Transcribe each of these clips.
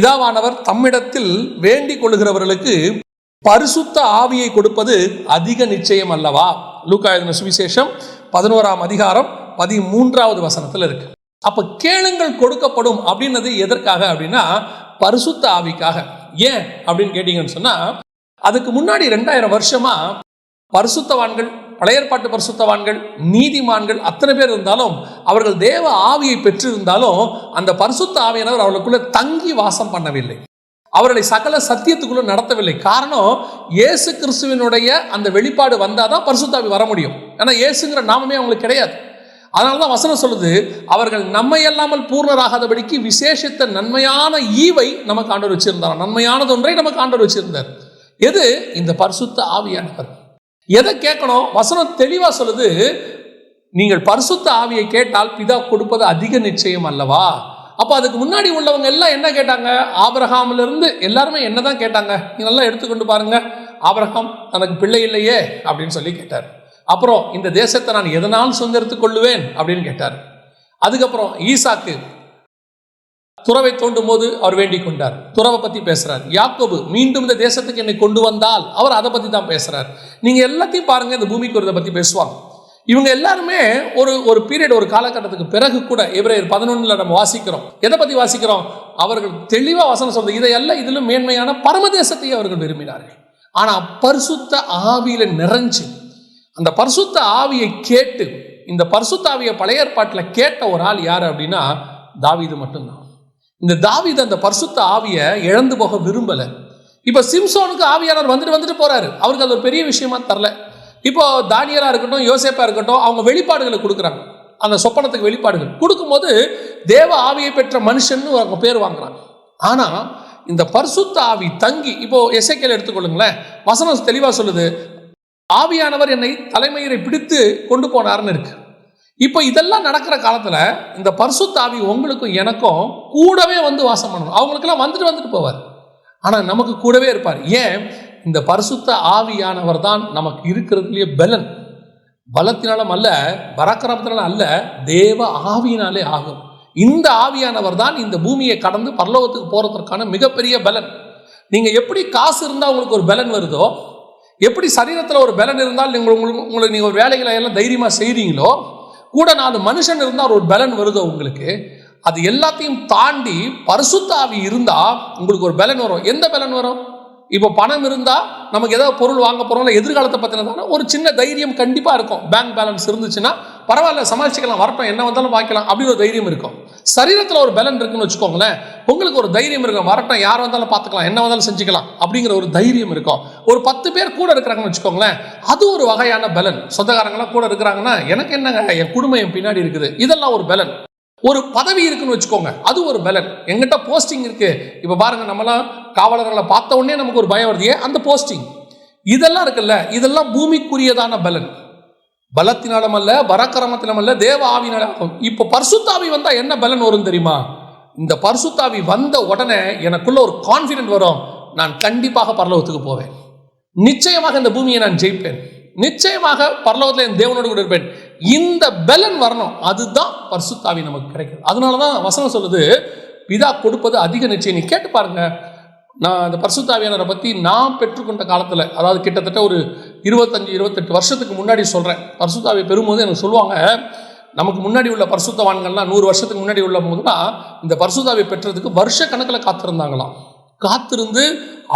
பிதாவானவர் தம்மிடத்தில் வேண்டிக் கொள்கிறவர்களுக்கு பரிசுத்த ஆவியை கொடுப்பது அதிக நிச்சயம் அல்லவா? லூக்கா எழுதின சுவிசேஷம் 11ஆம் அதிகாரம் 13வது வசனத்தில் இருக்கு. அப்ப கேளுங்கள் கொடுக்கப்படும் அப்படின்னது எதற்காக அப்படின்னா பரிசுத்த ஆவிக்காக. ஏன் அப்படின்னு கேட்டீங்கன்னு சொன்னா, அதுக்கு முன்னாடி 2000 வருஷமா பரிசுத்தவான்கள், பழைய ஏற்பாட்டு பரிசுத்தவான்கள், நீதிமான்கள் அத்தனை பேர் இருந்தாலும், அவர்கள் தேவ ஆவியை பெற்றிருந்தாலும் அந்த பரிசுத்த ஆவியானவர் அவர்களுக்குள்ள தங்கி வாசம் பண்ணவில்லை, அவர்களை சகல சத்தியத்துக்குள்ள நடத்தவில்லை. காரணம், இயேசு கிறிஸ்துவினுடைய அந்த வெளிப்பாடு வந்தாதான் பரிசுத்த ஆவி வர முடியும். ஏன்னா இயேசுங்கிற நாமமே அவங்களுக்கு கிடையாது. அதனாலதான் வசனம் சொல்லுது, அவர்கள் நம்மை அல்லாமல் பூர்ணராகாதபடிக்கு விசேஷித்த நன்மையான ஈவை நமக்கு ஆண்டவர் வச்சிருந்தார். நன்மையானது ஒன்றை நமக்கு ஆண்டவர் வச்சிருந்தார். எது? இந்த பரிசுத்த ஆவியானவர். எதை கேட்கணும்? வசனம் தெளிவா சொல்லுது, நீங்கள் பரிசுத்த ஆவியை கேட்டால் பிதா கொடுப்பது அதிக நிச்சயம் அல்லவா? அப்ப அதுக்கு முன்னாடி உள்ளவங்க எல்லாம் என்ன கேட்டாங்க? ஆபிரகாம்ல இருந்து எல்லாருமே என்னதான் கேட்டாங்க? நீங்க நல்லா எடுத்துக்கொண்டு பாருங்க. ஆபிரகாம் தனக்கு பிள்ளை இல்லையே அப்படின்னு சொல்லி கேட்டார். அப்புறம் இந்த தேசத்தை நான் எதனால் சுதந்திரத்துக் கொள்ளுவேன் அப்படின்னு கேட்டார். அதுக்கப்புறம் ஈசாக்கு துறவை தோண்டும் போது அவர் வேண்டிக் கொண்டார், துறவை பத்தி பேசுறார். யாக்கோபு மீண்டும் இந்த தேசத்துக்கு என்னை கொண்டு வந்தால் அவர் அதை பத்தி தான் பேசுறார். நீங்க எல்லாத்தையும் பாருங்க, இந்த பூமிக்கு ஒரு பத்தி பேசுவாங்க. இவங்க எல்லாருமே ஒரு பீரியட், ஒரு காலகட்டத்துக்கு பிறகு கூட எபிரேயர் 11 நம்ம வாசிக்கிறோம். எதை பத்தி வாசிக்கிறோம்? அவர்கள் தெளிவா வசனம் சொல்றது, இதையெல்லாம் இதிலும் மேன்மையான பரமதேசத்தை அவர்கள் விரும்பினார்கள். ஆனா பரிசுத்த ஆவியில நிறைஞ்சு அந்த பரிசுத்த ஆவியை கேட்டு, இந்த பரிசுத்த ஆவியை பழைய ஏற்பாட்டில் கேட்ட ஒரு ஆள் யாரு அப்படின்னா தாவீது மட்டும்தான். இந்த தாவீது அந்த பரிசுத்த ஆவியை இழந்து போக விரும்பல. இப்ப சிம்சோனுக்கு ஆவியானவர் வந்துட்டு போறாரு, அவருக்கு அது ஒரு பெரிய விஷயமா தரல. இப்போ தானியலா இருக்கட்டும், யோசேப்பா இருக்கட்டும், அவங்க வெளிப்பாடுகளை கொடுக்குறாங்க. அந்த சொப்பனத்துக்கு வெளிப்பாடுகள் கொடுக்கும்போது தேவ ஆவியை பெற்ற மனுஷன் அவங்க பேர் வாங்குறாங்க. ஆனா இந்த பரிசுத்த ஆவி தங்கி, இப்போ எசேக்கியேல் எடுத்துக்கொள்ளுங்களேன், வசனம் தெளிவா சொல்லுது, ஆவியானவர் என்னை தலைமயிரை பிடித்து கொண்டு போனார்னு இருக்கு. இப்போ இதெல்லாம் நடக்கிற காலத்துல இந்த பரிசுத்த ஆவி உங்களுக்கும் எனக்கும் கூடவே வந்து வாசம் பண்ணணும். அவங்களுக்கெல்லாம் வந்துட்டு போவார், ஆனா நமக்கு கூடவே இருப்பார். ஏன்? இந்த பரிசுத்த ஆவியானவர் தான் நமக்கு இருக்கிறதுலயே பலன். பலத்தினாலும் அல்ல, பராக்கிரமத்தினாலும் அல்ல, தேவ ஆவியினாலே ஆகும். இந்த ஆவியானவர் தான் இந்த பூமியை கடந்து பரலோகத்துக்கு போறதற்கான மிகப்பெரிய பலன். நீங்க எப்படி காசு இருந்தால் உங்களுக்கு ஒரு பலன் வருதோ, எப்படி சரீரத்தில் ஒரு பலன் இருந்தால் உங்களுக்கு நீங்க ஒரு வேலைகளை எல்லாம் தைரியமா செய்றீங்களோ, கூட 4 மனுஷன் இருந்தால் ஒரு பலன் வருதோ உங்களுக்கு, அது எல்லாத்தையும் தாண்டி பரிசுத்த ஆவி இருந்தா உங்களுக்கு ஒரு பலன் வரும். எந்த பலன் வரும்? இப்போ பணம் இருந்தா நமக்கு ஏதாவது பொருள் வாங்க போறோம், எதிர்காலத்தை பத்தினதான ஒரு சின்ன தைரியம் கண்டிப்பா இருக்கும். பேங்க் பேலன்ஸ் இருந்துச்சுன்னா பரவாயில்ல, சமாளிச்சுக்கலாம், வரட்டும், என்ன வந்தாலும் வாங்கிக்கலாம் அப்படின்னு ஒரு தைரியம் இருக்கும். சரீரத்தில் ஒரு பலன் இருக்குன்னு வச்சுக்கோங்களேன், உங்களுக்கு ஒரு தைரியம் இருக்கும், வரட்டும், யார் வந்தாலும் பார்த்துக்கலாம், என்ன வந்தாலும் செஞ்சுக்கலாம் அப்படிங்கிற ஒரு தைரியம் இருக்கும். ஒரு 10 பேர் கூட இருக்கிறாங்கன்னு வச்சுக்கோங்களேன், அது ஒரு வகையான பலன். சொந்தக்காரங்களாம் கூட இருக்கிறாங்கன்னா எனக்கு என்னங்க, என் குடும்பம் என் பின்னாடி இருக்குது, இதெல்லாம் ஒரு பலன். ஒரு பதவி இருக்குன்னு வச்சுக்கோங்க, அது ஒரு பலன். எங்கிட்ட போஸ்டிங் இருக்கு. இப்ப பாருங்க, நம்மளாம் காவலர்களை பார்த்த உடனே நமக்கு ஒரு பயம் வருது, அந்த போஸ்டிங், இதெல்லாம் இருக்குல்ல, இதெல்லாம் பூமிக்குரியதான பலன். பலத்தினாலும் அல்ல, பராக்கிரமத்திலும் அல்ல, தேவ ஆவியினாலும். இப்ப பரிசுத்தாவி வந்தா என்ன பலன் வரும் தெரியுமா? இந்த பரிசுத்தாவி வந்த உடனே எனக்குள்ள ஒரு கான்பிடென்ட் வரும், நான் கண்டிப்பாக பரலோகத்துக்கு போவேன், நிச்சயமாக இந்த பூமியை நான் ஜெயிப்பேன், நிச்சயமாக பரலோகத்தில் என் தேவனோடு கூட இருப்பேன். இந்த பலன் வரணும், அதுதான் பரிசுத்தாவி நமக்கு கிடைக்கும். அதனாலதான் வசனம் சொல்லுது, பிதா கொடுப்பது அதிக நிச்சயம். நீ கேட்டு பாருங்க, நான் அந்த பரிசுத்தாவியானவரை பத்தி நான் பெற்றுக்கொண்ட காலத்துல, அதாவது கிட்டத்தட்ட ஒரு 25-28 வருஷத்துக்கு முன்னாடி சொல்றேன். பரிசுத்தாவியை பெறும்போது எனக்கு சொல்லுவாங்க, நமக்கு முன்னாடி உள்ள பரிசுத்தவான்கள்லாம் 100 வருஷத்துக்கு முன்னாடி உள்ள போதுதான் இந்த பரிசுத்தாவியை பெற்றதுக்கு வருஷ கணக்கில் காத்திருந்தாங்களாம். காத்திருந்து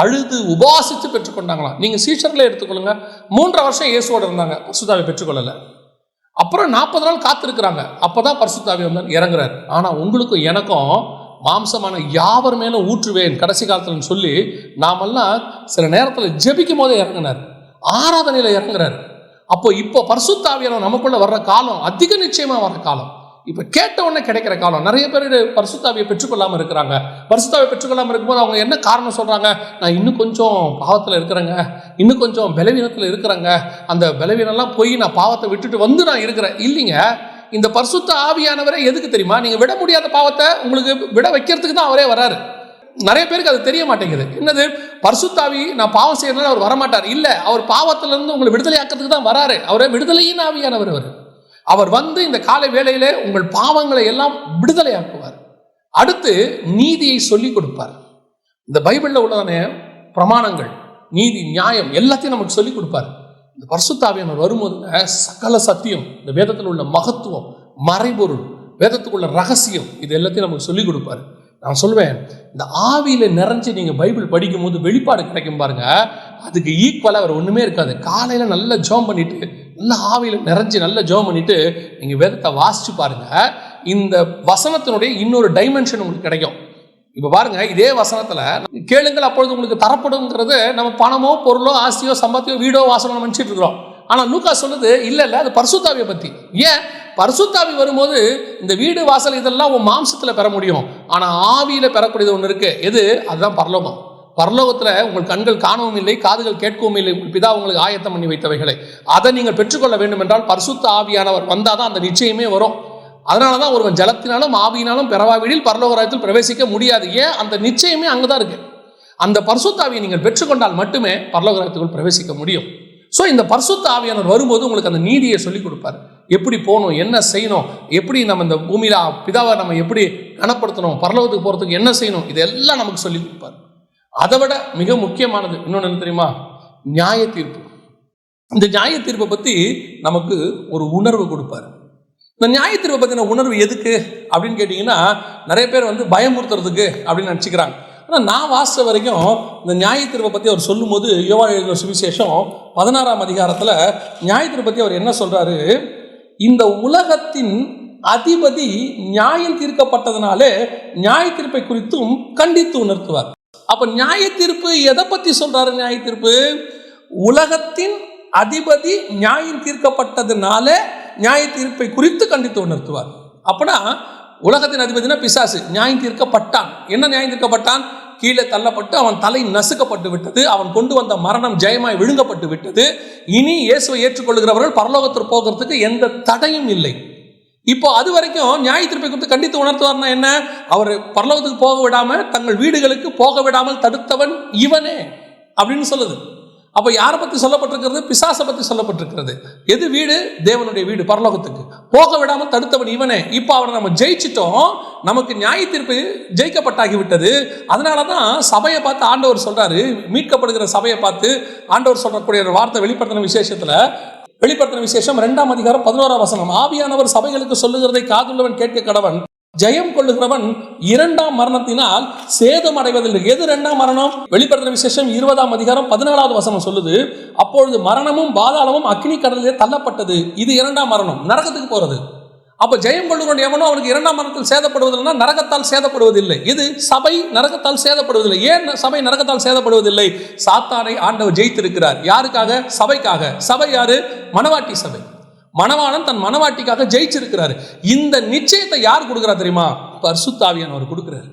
அழுது உபாசித்து பெற்றுக்கொண்டாங்களாம். நீங்க சீஷர்ல எடுத்துக்கொள்ளுங்க, 3 வருஷம் இயேசுவோட இருந்தாங்க, பரிசுத்தாவியை பெற்றுக்கொள்ளல. அப்புறம் 40 நாள் காத்திருக்கிறாங்க, அப்பதான் பரிசுத்தாவி வந்து இறங்குறாரு. ஆனா உங்களுக்கும் எனக்கும் மாம்சமான யாவர் மேல ஊற்றுவேன் கடைசி காலத்துல சொல்லி நாமெல்லாம் சில நேரத்தில் ஜெபிக்கும் போதே இறங்கினார், ஆராதனையில இறங்குறாரு. அப்போ இப்போ பரிசுத்தாவியானவர் நமக்குள்ள வர்ற காலம் அதிக நிச்சயமா வர்ற காலம். இப்ப கேட்ட உடனே கிடைக்கிற காலம். நிறைய பேர் பரிசுத்தாவியை பெற்றுக்கொள்ளாம இருக்கிறாங்க. பரிசுத்தாவியை பெற்றுக்கொள்ளாம இருக்கும்போது அவங்க என்ன காரணம் சொல்றாங்க? நான் இன்னும் கொஞ்சம் பாவத்துல இருக்கிறேங்க, இன்னும் கொஞ்சம் பலவீனத்துல இருக்கிறேங்க, அந்த பலவீனம்லாம் போய் நான் பாவத்தை விட்டுட்டு வந்து நான் இருக்கிறேன். இல்லைங்க, இந்த பரிசுத்த ஆவியானவரே எதுக்கு தெரியுமா? நீங்க விட முடியாத பாவத்தை உங்களுக்கு விட வைக்கிறதுக்கு தான் அவரே வராரு. நிறைய பேருக்கு அது தெரிய மாட்டேங்குது. என்னது பரிசுத்தாவி நான் பாவம் செய்யறதுனால அவர் வரமாட்டார், இல்ல, அவர் பாவத்துல இருந்து உங்களை விடுதலை ஆக்கிறதுக்கு தான் வராரு. அவரே விடுதலையின் ஆவியானவர். அவர் வந்து இந்த காலை வேளையிலே உங்கள் பாவங்களை எல்லாம் விடுதலையாக்குவார். அடுத்து நீதியை சொல்லிக் கொடுப்பார். இந்த பைபிளில் உள்ளதானே பிரமாணங்கள், நீதி, நியாயம் எல்லாத்தையும் நமக்கு சொல்லிக் கொடுப்பாரு. இந்த பரிசுத்த ஆவியானவர் வரும்போது சகல சத்தியம், இந்த வேதத்தில் உள்ள மகத்துவம், மறைபொருள், வேதத்துக்குள்ள ரகசியம், இது எல்லாத்தையும் நமக்கு சொல்லிக் கொடுப்பாரு. நான் சொல்வேன், இந்த ஆவியில நிறைஞ்சு நீங்க பைபிள் படிக்கும் போது வெளிப்பாடு கிடைக்கும் பாருங்க, அதுக்கு ஈக்குவலா வேற ஒண்ணுமே இருக்காது. காலையில நல்ல ஜெபம் பண்ணிட்டு, நல்ல ஆவியில நிறைஞ்சு நல்ல ஜெபம் பண்ணிட்டு நீங்க வேதத்தை வாசிச்சு பாருங்க, இந்த வசனத்தினுடைய இன்னொரு டைமென்ஷன் உங்களுக்கு கிடைக்கும். இப்ப பாருங்க, இதே வசனத்துல கேளுங்கள் அப்பொழுது உங்களுக்கு தரப்படுங்கிறது நம்ம பணமோ பொருளோ ஆஸ்தியோ சம்பத்தியோ வீடோ வாசனோ நினைச்சிட்டு இருக்கிறோம். ஆனா லூக்கா சொல்லுது இல்ல அது பரிசுத்தாவியை பத்தி. ஏன்? பரிசுத்தாவி வரும்போது இந்த வீடு வாசல் இதெல்லாம் உன் மாம்சத்துல பெற முடியும், ஆனா ஆவியில பெறக்கூடியது ஒண்ணு இருக்கு. எது? அதுதான் பரலோகம். பரலோகத்துல உங்கள் கண்கள் காணவும் இல்லை, காதுகள் கேட்கவும் இல்லை, உங்கள் பிதா உங்களுக்கு ஆயத்தம் பண்ணி வைத்தவைகளை அதை நீங்கள் பெற்றுக்கொள்ள வேண்டும் என்றால் பரிசுத்த ஆவியானவர் வந்தாதான் அந்த நிச்சயமே வரும். அதனாலதான் ஒருவன் ஜலத்தினாலும் ஆவியினாலும் பெறவாவிடில் பரலோக ராஜ்யத்தில் பிரவேசிக்க முடியாது. ஏன்? அந்த நிச்சயமே அங்கதான் இருக்கு. அந்த பரிசுத்த ஆவியை நீங்கள் பெற்றுக்கொண்டால் மட்டுமே பரலோக ராஜ்யத்துக்குள் பிரவேசிக்க முடியும். ஸோ இந்த பரிசுத்த ஆவியானவர் வரும்போது உங்களுக்கு அந்த நீதியை சொல்லிக் கொடுப்பார். எப்படி போகணும், என்ன செய்யணும், எப்படி நம்ம இந்த பூமியில பிதாவை நம்ம எப்படி கனப்படுத்தணும், பரலோகத்துக்கு போகிறதுக்கு என்ன செய்யணும், இதெல்லாம் நமக்கு சொல்லிக் கொடுப்பார். அதை விட மிக முக்கியமானது இன்னொன்று என்ன தெரியுமா? நியாய தீர்ப்பு. இந்த நியாய தீர்ப்பை பற்றி நமக்கு ஒரு உணர்வு கொடுப்பார். இந்த நியாய தீர்ப்பை பற்றின உணர்வு எதுக்கு அப்படின்னு கேட்டிங்கன்னா, நிறைய பேர் பயமுறுத்துறதுக்கு அப்படின்னு நினச்சிக்கிறாங்க. ஆனால் நான் வாசித்த வரைக்கும் இந்த நியாய தீர்ப்பை பற்றி அவர் சொல்லும் போது, யோவான் எழுதின சுவிசேஷம் 16ஆம் அதிகாரத்தில் நியாய தீர்ப்பை பற்றி அவர் என்ன சொல்றாரு? இந்த உலகத்தின் அதிபதி நியாயம் தீர்க்கப்பட்டதுனாலே நியாய தீர்ப்பை குறித்தும் கண்டித்து உணர்த்துவார். அப்ப நியாய தீர்ப்பு எதை பத்தி சொல்றாரு? நியாய தீர்ப்பு உலகத்தின் அதிபதி நியாயம் தீர்க்கப்பட்டதுனால நியாய தீர்ப்பை குறித்து கண்டித்து உணர்த்துவார். அப்பனா உலகத்தின் அதிபதினா பிசாசு நியாயம் தீர்க்கப்பட்டான். என்ன நியாயம் தீர்க்கப்பட்டான்? கீழே தள்ளப்பட்டு அவன் தலை நசுக்கப்பட்டு விட்டது, அவன் கொண்டு வந்த மரணம் ஜெயமாய் விழுங்கப்பட்டு விட்டது. இனி இயேசுவை ஏற்றுக்கொள்கிறவர்கள் பரலோகத்திற்கு போகிறதுக்கு எந்த தடையும் இல்லை. இப்போ அது வரைக்கும் நியாய தீர்ப்பை குறித்து கண்டித்து உணர்த்துவார்னா என்ன? அவர் பரலோகத்துக்கு போக விடாம தங்கள் வீடுகளுக்கு போக விடாமல் தடுத்தவன் இவனே அப்படின்னு சொல்லுது. அப்ப யாரை பத்தி சொல்லப்பட்டிருக்கிறது? பிசாசை பத்தி சொல்லப்பட்டிருக்கிறது. எது வீடு? தேவனுடைய வீடு, பரலோகத்துக்கு போக விடாமல் தடுத்தவன் இவனே. இப்போ அவனை நம்ம ஜெயிச்சிட்டோம், நமக்கு நியாய தீர்ப்பு ஜெயிக்கப்பட்டாகி விட்டது. அதனாலதான் சபையை பார்த்து ஆண்டவர் சொல்றாரு, மீட்கப்படுகிற சபையை பார்த்து ஆண்டவர் சொல்லக்கூடிய ஒரு வார்த்தை வெளிப்படுத்தின விசேஷம் 2ஆம் அதிகாரம் 11ஆம் வசனம். ஆவியானவர் சபைகளுக்கு சொல்லுகிறதை காதுள்ளவன் கேட்க கடவன். ஜெயம் கொள்ளுகிறவன் 2ஆம் மரணத்தினால் சேதம் அடைவதில்லை. எது 2ஆம் மரணம்? வெளிப்படுத்தின விசேஷம் 20ஆம் அதிகாரம் 14வது வசனம் சொல்லுது, அப்பொழுது மரணமும் பாதாளமும் அக்னி கடலிலே தள்ளப்பட்டது. இது 2ஆம் மரணம், நரகத்துக்கு போறது. அப்ப ஜெயம் கொள்ளுகிறவன் எவனோ அவனுக்கு 2ஆம் மரணத்தில் சேதப்படுவதில்லைன்னா நரகத்தால் சேதப்படுவதில்லை. இது சபை நரகத்தால் சேதப்படுவதில்லை. ஏன் சபை நரகத்தால் சேதப்படுவதில்லை? சாத்தானை ஆண்டவர் ஜெயித்திருக்கிறார். யாருக்காக? சபைக்காக. சபை யாரு? மணவாட்டி சபை. மணவாளன் தன் மணவாட்டிக்காக ஜெயிச்சிருக்கிறாரு. இந்த நிச்சயத்தை யார் கொடுக்கிறா தெரியுமா? பரிசுத்த ஆவியானவர் கொடுக்கிறார்.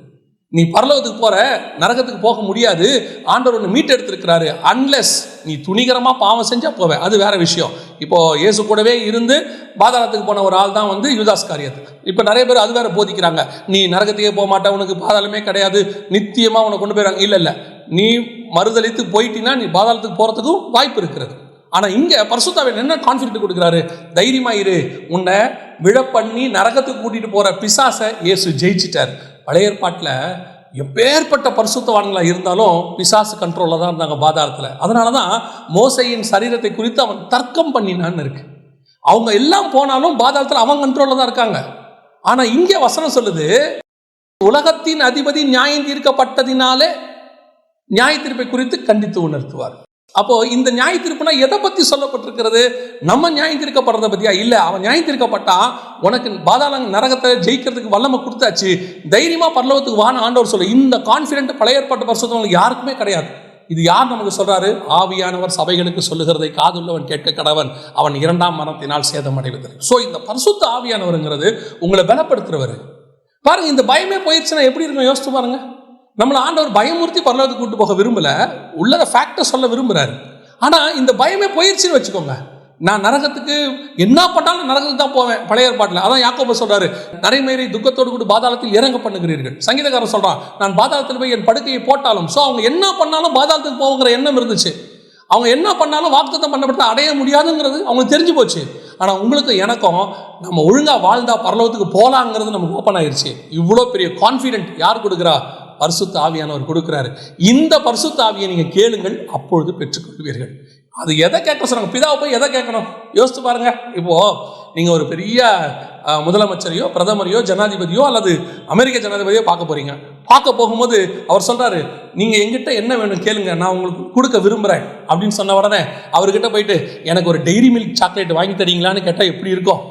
நீ பரலோகத்துக்கு போற, நரகத்துக்கு போக முடியாது. ஆண்டவர் ஒன்று மீட்டெடுத்திருக்கிறாரு. அன்லெஸ் நீ துணிகரமா பாவம் செஞ்சா போவ, அது வேற விஷயம். இப்போ இயேசு கூடவே இருந்து பாதாளத்துக்கு போன ஒரு ஆள் தான் யூதாஸ் காரியத்து. இப்போ நிறைய பேர் அது வேற போதிக்கிறாங்க, நீ நரகத்துக்கே போக மாட்ட, உனக்கு பாதாளமே கிடையாது, நித்தியமா உனக்கு கொண்டு போயிறாங்க. இல்ல, நீ மறுதளித்து போயிட்டீங்கன்னா நீ பாதாளத்துக்கு போறதுக்கும் வாய்ப்பு இருக்கிறது. ஆனா இங்க பரிசுத்தாவின் என்ன கான்ஃபிடென்ட் கொடுக்கிறாரு? தைரியமா இரு, உன்னை விழப்பண்ணி நரகத்துக்கு கூட்டிட்டு போற பிசாசை இயேசு ஜெயிச்சிட்டார். பழைய ஏற்பாட்டில் எப்பேற்பட்ட பரிசுத்தவான்களா இருந்தாலும் பிசாசு கண்ட்ரோல்ல தான் இருந்தாங்க பாதாளத்துல. அதனாலதான் மோசையின் சரீரத்தை குறித்து அவன் தர்க்கம் பண்ணினான்னு இருக்கு. அவங்க எல்லாம் போனாலும் பாதாளத்துல அவன் கண்ட்ரோல்ல தான் இருக்காங்க. ஆனா இங்க வசனம் சொல்லுது, உலகத்தின் அதிபதி நியாயம் தீர்க்கப்பட்டதினாலே நியாய தீர்ப்பை குறித்து கண்டித்து உணர்த்துவார். அப்போ இந்த நியாய தீர்ப்புனா எதை பத்தி சொல்லப்பட்டிருக்கிறது? நம்ம நியாயம் தீர்க்கப்படுறத பத்தியா? இல்ல, அவன் நியாயம் தீர்க்கப்பட்டா உனக்கு பாதாள நரகத்தை ஜெயிக்கிறதுக்கு வல்லமை கொடுத்தாச்சு, தைரியமா பரலோகத்துக்கு வான ஆண்டவர் சொல்ல. இந்த கான்பிடென்ட் பழைய ஏற்பாட்டு பரிசுத்தவங்களுக்கு யாருக்குமே கிடையாது. இது யார் நமக்கு சொல்றாரு? ஆவியானவர் சபைகளுக்கு சொல்லுகிறதை காதுள்ளவன் கேட்க கடவன், அவன் 2ஆம் மரணத்தினால் சேதம் அடைவதில்லை. சோ இந்த பரிசுத்த ஆவியானவருங்கிறது உங்களை பலப்படுத்துறவர். பாருங்க, இந்த பயமே போயிடுச்சுன்னா எப்படி இருக்கும் யோசிச்சு பாருங்க. நம்மளை ஆண்டவர் பயமூர்த்தி பரலோகத்துக்கு கூட்டு போக விரும்பல, உள்ளத ஃபேக்டை சொல்ல விரும்புறாரு. ஆனா இந்த பயமே போயிடுச்சுன்னு வச்சுக்கோங்க, நான் நரகத்துக்கு என்ன பண்ணாலும் நரகத்துக்கு தான் போவேன். பழைய ஏற்பாட்டில் அதான் யாக்கோபு சொல்றாரு, நரைமேறி துக்கத்தோடு கூட பாதாளத்தில் இறங்க பண்ணுகிறீர்கள். சங்கீதக்காரன் சொல்றான், நான் பாதாளத்தில் போய் என் படுக்கையை போட்டாலும். ஸோ அவங்க என்ன பண்ணாலும் பாதாளத்துக்கு போகிற எண்ணம் இருந்துச்சு. அவங்க என்ன பண்ணாலும் வாக்குத்தத்தம் பண்ணப்பட்ட அடைய முடியாதுங்கிறது அவங்களுக்கு தெரிஞ்சு போச்சு. ஆனால் உங்களுக்கு எனக்கும் நம்ம ஒழுங்காக வாழ்ந்தா பரலோகத்துக்கு போகலாங்கிறது நமக்கு ஓப்பன் ஆயிடுச்சு. இவ்வளோ பெரிய கான்ஃபிடென்ட் யார் கொடுக்குறா? பரிசுத்த ஆவியானவர் கொடுக்கிறாரு. இந்த பரிசுத்த ஆவியை நீங்க கேளுங்கள், அப்பொழுது பெற்றுக்கொள்வீர்கள். அது எதை கேட்க சொல்றாங்க? பிதாவை போய் எதை கேட்கணும் யோசித்து பாருங்க. இப்போ நீங்க ஒரு பெரிய முதலமைச்சரையோ பிரதமரையோ ஜனாதிபதியோ அல்லது அமெரிக்க ஜனாதிபதியோ பார்க்க போறீங்க. பார்க்க போகும்போது அவர் சொல்றாரு, நீங்க எங்கிட்ட என்ன வேணும் கேளுங்க, நான் உங்களுக்கு கொடுக்க விரும்புறேன் அப்படின்னு சொன்ன உடனே அவர்கிட்ட போயிட்டு எனக்கு ஒரு டெய்ரி மில்க் சாக்லேட் வாங்கி தரீங்களான்னு கேட்டா எப்படி இருக்கும்?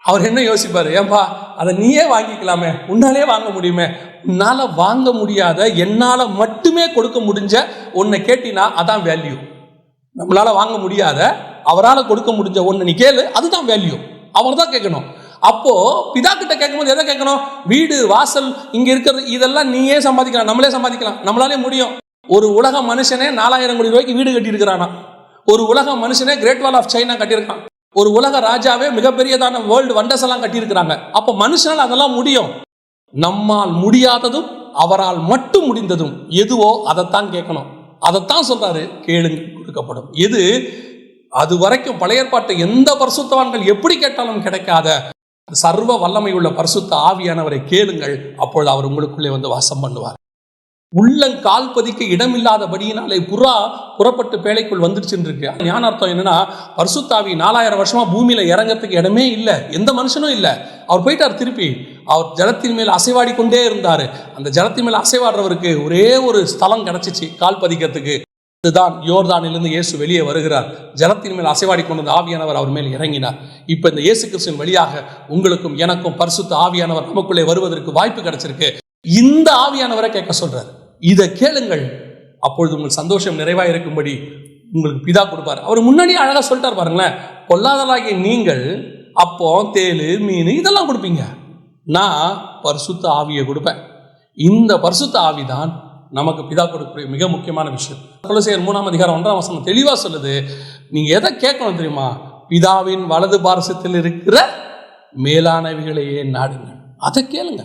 அவர் என்ன யோசிப்பாரு? ஏன்பா அதை நீயே வாங்கிக்கலாமே, உன்னாலே வாங்க முடியுமே. உன்னால வாங்க முடியாத, என்னால மட்டுமே கொடுக்க முடிஞ்ச ஒன்னை கேட்டினா அதான் வேல்யூ. நம்மளால வாங்க முடியாத, அவரால் கொடுக்க முடிஞ்ச ஒன்று நீ கேளு, அதுதான் வேல்யூ. அவர் தான் கேட்கணும். அப்போ பிதா கிட்ட கேட்கும்போது எதை கேட்கணும்? வீடு வாசல் இங்க இருக்கிறது இதெல்லாம் நீயே சம்பாதிக்கலாம், நம்மளே சம்பாதிக்கலாம், நம்மளாலே முடியும். ஒரு உலக மனுஷனே 4000 கோடி ரூபாய்க்கு வீடு கட்டி இருக்கிறானா? ஒரு உலக மனுஷனே கிரேட் வால் ஆஃப் சைனா கட்டியிருக்கான். ஒரு உலக ராஜாவே மிகப்பெரியதான வேர்ல்டு வண்டர்ஸ் எல்லாம் கட்டியிருக்கிறாங்க. அப்போ மனுஷனால் அதெல்லாம் முடியும். நம்மால் முடியாததும் அவரால் மட்டும் முடிந்ததும் எதுவோ அதைத்தான் கேட்கணும். அதைத்தான் சொல்றாரு, கேளுங்க கொடுக்கப்படும். இது அது வரைக்கும் பழைய ஏற்பாட்டு எந்த பரிசுத்தவான்கள் எப்படி கேட்டாலும் கிடைக்காத சர்வ வல்லமை உள்ள பரிசுத்த ஆவியானவரை கேளுங்கள், அப்பொழுது அவர் உங்களுக்குள்ளே வந்து வாசம் பண்ணுவார். உள்ளங்கால் பதிக்க இடமில்லாதபடியினாலே புறப்பட்டு பேழைக்குள் வந்துருச்சுன்னு இருக்கு. ஞான அர்த்தம் என்னன்னா, பரிசுத்தாவி 4000 வருஷமா பூமியில இறங்கிறதுக்கு இடமே இல்லை, எந்த மனுஷனும் இல்லை. அவர் போயிட்டார் திருப்பி. அவர் ஜலத்தின் மேல் அசைவாடி கொண்டே இருந்தார். அந்த ஜலத்தின் மேல் அசைவாடுறவருக்கு ஒரே ஒரு ஸ்தலம் கிடைச்சிச்சு கால் பதிக்கிறதுக்கு. இதுதான் யோர்தானிலிருந்து இயேசு வெளியே வருகிறார். ஜலத்தின் மேல் அசைவாடி கொண்டு ஆவியானவர் அவர் மேல் இறங்கினார். இப்போ இந்த இயேசு கிறிஸ்துவின் வழியாக உங்களுக்கும் எனக்கும் பரிசுத்த ஆவியானவர் நமக்குள்ளே வருவதற்கு வாய்ப்பு கிடைச்சிருக்கு. இந்த ஆவியானவரை கேட்க சொல்றாரு, இதை கேளுங்கள், அப்பொழுது உங்கள் சந்தோஷம் நிறைவாக இருக்கும்படி உங்களுக்கு பிதா கொடுப்பார். அவர் முன்னாடியே அழகா சொல்லிட்டார் பாருங்களேன். பொல்லாதலாகிய நீங்கள் அப்போ தேளு மீன் இதெல்லாம் கொடுப்பீங்க, நான் பரிசுத்த ஆவியை கொடுப்பேன். இந்த பரிசுத்த ஆவிதான் நமக்கு பிதா கொடுக்கக்கூடிய மிக முக்கியமான விஷயம். கொலோசியர் 3ஆம் அதிகாரம் 1ஆம் வசனம் தெளிவா சொல்லுது, நீங்க எதை கேட்கணும் தெரியுமா? பிதாவின் வலது பார்சத்தில் இருக்கிற மேலானவைகளையே நாடுங்கள், அதை கேளுங்க.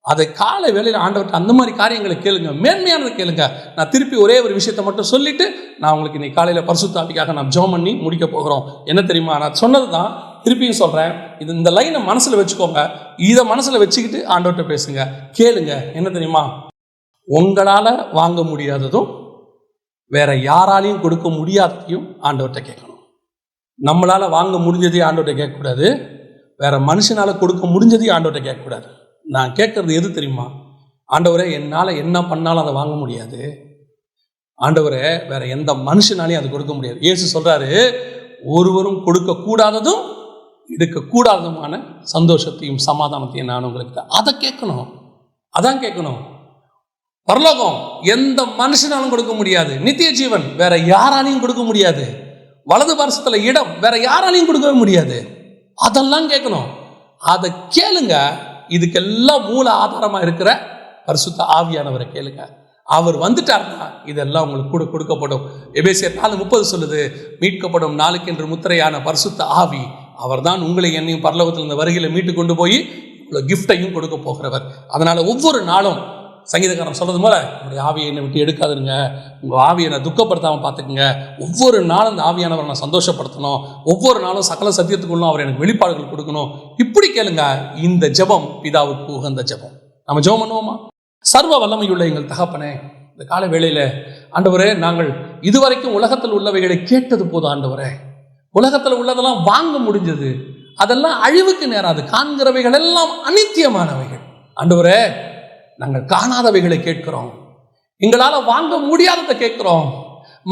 அதை காலை வேளையில் ஆண்டவர்கிட்ட அந்த மாதிரி காரியங்களை கேளுங்க, மேன்மையானதை கேளுங்க. நான் திருப்பி ஒரே ஒரு விஷயத்தை மட்டும் சொல்லிட்டு நான் உங்களுக்கு இன்னைக்கு காலையில் பரிசுத்த ஆவிக்காக நான் ஜெபம் பண்ணி முடிக்க போகிறோம். என்ன தெரியுமா? நான் சொன்னது தான் திருப்பியும் சொல்கிறேன். இந்த லைனை மனசில் வச்சுக்கோங்க. இதை மனசில் வச்சுக்கிட்டு ஆண்டவர்கிட்ட பேசுங்க, கேளுங்க. என்ன தெரியுமா? உங்களால் வாங்க முடியாததும் வேற யாராலையும் கொடுக்க முடியாததையும் ஆண்டவர்கிட்ட கேட்கணும். நம்மளால் வாங்க முடிஞ்சதையும் ஆண்டவர்கிட்ட கேட்கக்கூடாது, வேற மனுஷனால் கொடுக்க முடிஞ்சதையும் ஆண்டவர்கிட்ட கேட்கக்கூடாது. நான் கேட்கறது எது தெரியுமா? ஆண்டவரே, என்னால் என்ன பண்ணாலும் அதை வாங்க முடியாது. ஆண்டவரே, வேற எந்த மனுஷனாலையும் அது கொடுக்க முடியாது. இயேசு சொல்றாரு, ஒருவரும் கொடுக்க கூடாததும் எடுக்கக்கூடாததுமான சந்தோஷத்தையும் சமாதானத்தையும் நான் உங்களுக்கு, அதை கேட்கணும். அதான் கேட்கணும். பரலோகம் எந்த மனுஷனாலும் கொடுக்க முடியாது. நித்திய ஜீவன் வேற யாராலையும் கொடுக்க முடியாது. வலது பார்சத்துல இடம் வேற யாராலையும் கொடுக்கவே முடியாது. அதெல்லாம் கேட்கணும். அதை கேளுங்க. இதுக்கெல்லாம் மூல ஆதாரமா இருக்கிற பரிசுத்த ஆவியானவரை கேளுங்க. அவர் வந்துட்டார்னா இதெல்லாம் உங்களுக்கு கூட கொடுக்கப்படும். எபேசியர் 4:30 சொல்லுது, மீட்கப்படும் நாளுக்கென்று முத்திரையான பரிசுத்த ஆவி அவர் தான் உங்களை என்னையும் பரலோகத்தில் இந்த வருகையில மீட்டு கொண்டு போய் இவ்வளவு கிஃப்டையும் கொடுக்க போகிறவர். அதனால ஒவ்வொரு நாளும் சங்கீதக்காரன் சொல்றது போல, உங்களுடைய ஆவியை என்னை விட்டு எடுக்காதுங்க, உங்கள் ஆவியை நான் துக்கப்படுத்தாமல் பார்த்துக்குங்க. ஒவ்வொரு நாளும் இந்த ஆவியானவரை நான் சந்தோஷப்படுத்தணும். ஒவ்வொரு நாளும் சகல சத்தியத்துக்குள்ளும் அவர் எனக்கு வெளிப்பாடுகள் கொடுக்கணும். இப்படி கேளுங்க. இந்த ஜெபம் பிதாவுக்கு உகந்த ஜெபம். நம்ம ஜெபம் பண்ணுவோமா? சர்வ வல்லமையுள்ள எங்கள் தகப்பனே, இந்த கால வேளையில ஆண்டவரே, நாங்கள் இதுவரைக்கும் உலகத்தில் உள்ளவைகளை கேட்டது போதும் ஆண்டவரே. உலகத்தில் உள்ளதெல்லாம் வாங்க முடிஞ்சது, அதெல்லாம் அழிவுக்கு நேராது. காண்கிறவைகள் எல்லாம் அநித்தியமானவைகள். ஆண்டவரே, நாங்கள் காணாதவைகளை கேட்கிறோம், எங்களால் வாங்க முடியாததை கேட்கிறோம்,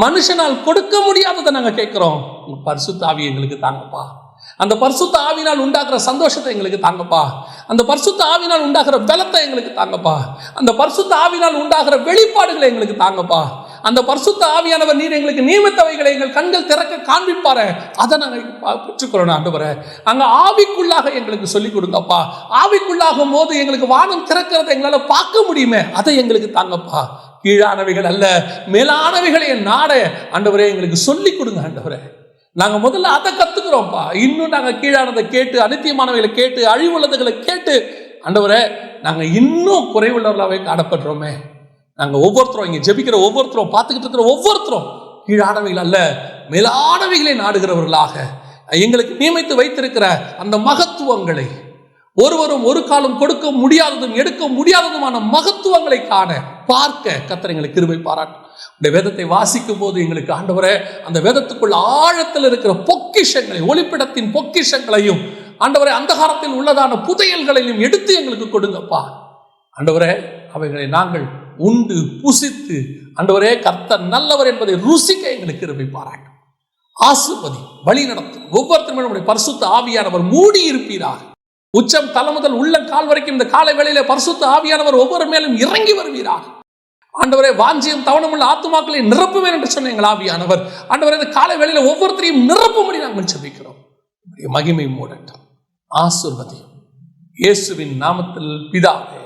மனுஷனால் கொடுக்க முடியாததை நாங்கள் கேட்கிறோம். உங்கள் பரிசுத்த ஆவி எங்களுக்கு தாங்கப்பா. அந்த பரிசுத்த ஆவினால் உண்டாக்குற சந்தோஷத்தை எங்களுக்கு தாங்கப்பா. அந்த பரிசுத்த ஆவினால் உண்டாகிற பலத்தை எங்களுக்கு தாங்கப்பா. அந்த பரிசுத்த ஆவினால் உண்டாகிற வெளிப்பாடுகளை எங்களுக்கு தாங்கப்பா. அந்த பரிசுத்த ஆவியானவர் நீர் எங்களுக்கு நியமித்தவைகளை எங்கள் கண்கள் திறக்க காண்பிப்பாரு, அதை நாங்கள் பெற்றுக்கொள்ளணும் ஆண்டவரே. அங்கே ஆவிக்குள்ளாக எங்களுக்கு சொல்லிக் கொடுங்கப்பா. ஆவிக்குள்ளாகும் போது எங்களுக்கு வானம் திறக்கிறத எங்களால் பார்க்க முடியுமே, அதை எங்களுக்கு தாங்கப்பா. கீழானவைகள் அல்ல, மேலானவைகளை நாட ஆண்டவரே எங்களுக்கு சொல்லிக் கொடுங்க ஆண்டவரே. நாங்கள் முதல்ல அதை கற்றுக்குறோம்ப்பா. இன்னும் நாங்கள் கீழானதை கேட்டு, அநித்தியமானவைகளை கேட்டு, அழிவுள்ளதுகளை கேட்டு ஆண்டவரே, நாங்கள் இன்னும் குறைவுள்ளவர்களாகவே காணப்படுறோமே. நாங்கள் ஒவ்வொருத்தரும் இங்கே ஜெபிக்கிற ஒவ்வொருத்தரும், பார்த்துக்கிட்டு இருக்கிற ஒவ்வொருத்தரும் கீழானவைகள் அல்ல, மேலானவைகளை நாடுகிறவர்களாக எங்களுக்கு நியமித்து வைத்திருக்கிற அந்த மகத்துவங்களை, ஒருவரும் ஒரு காலம் கொடுக்க முடியாததும் எடுக்க முடியாததுமான மகத்துவங்களை காண பார்க்க கர்த்தர் எங்களுக்கு கிருபை பாராட்டும். இந்த வேதத்தை வாசிக்கும் போது எங்களுக்கு ஆண்டவரே அந்த வேதத்துக்குள் ஆழத்தில் இருக்கிற பொக்கிஷங்களை, ஒளிப்பிடத்தின் பொக்கிஷங்களையும் ஆண்டவரே அந்தகாரத்தில் உள்ளதான புதையல்களையும் எடுத்து எங்களுக்கு கொடுங்கப்பா. ஆண்டவரே அவைகளை நாங்கள் உண்டு புசித்து ஆண்டவரே கர்த்தர் நல்லவர் என்பதை ருசிக்க எங்களுக்கு கிருபை பாராட்டும். ஆசீர்வதி, வழி நடத்தும். ஒவ்வொருத்தரும் நம்முடைய பரிசுத்த ஆவியானவர் மூடி இருப்பீராக. உச்சம் தலை முதல் உள்ள கால் வரைக்கும் இந்த காலை வேளையில பரிசுத்த ஆவியானவர் ஒவ்வொரு மேலும் இறங்கி வருவீராக. ஆண்டவரே வாஞ்சியம் தவணமுள்ள ஆத்துமாக்களை நிரப்புவேன் என்று சொன்ன எங்கள் ஆவியானவர் ஆண்டவரே இந்த காலை வேளையில ஒவ்வொருத்தரையும் நிரப்பும்படி நாங்கள் ஜெபிக்கிறோம். மகிமை மூடட்டும். ஆசீர்வதியும் இயேசுவின் நாமத்தில் பிதாவே.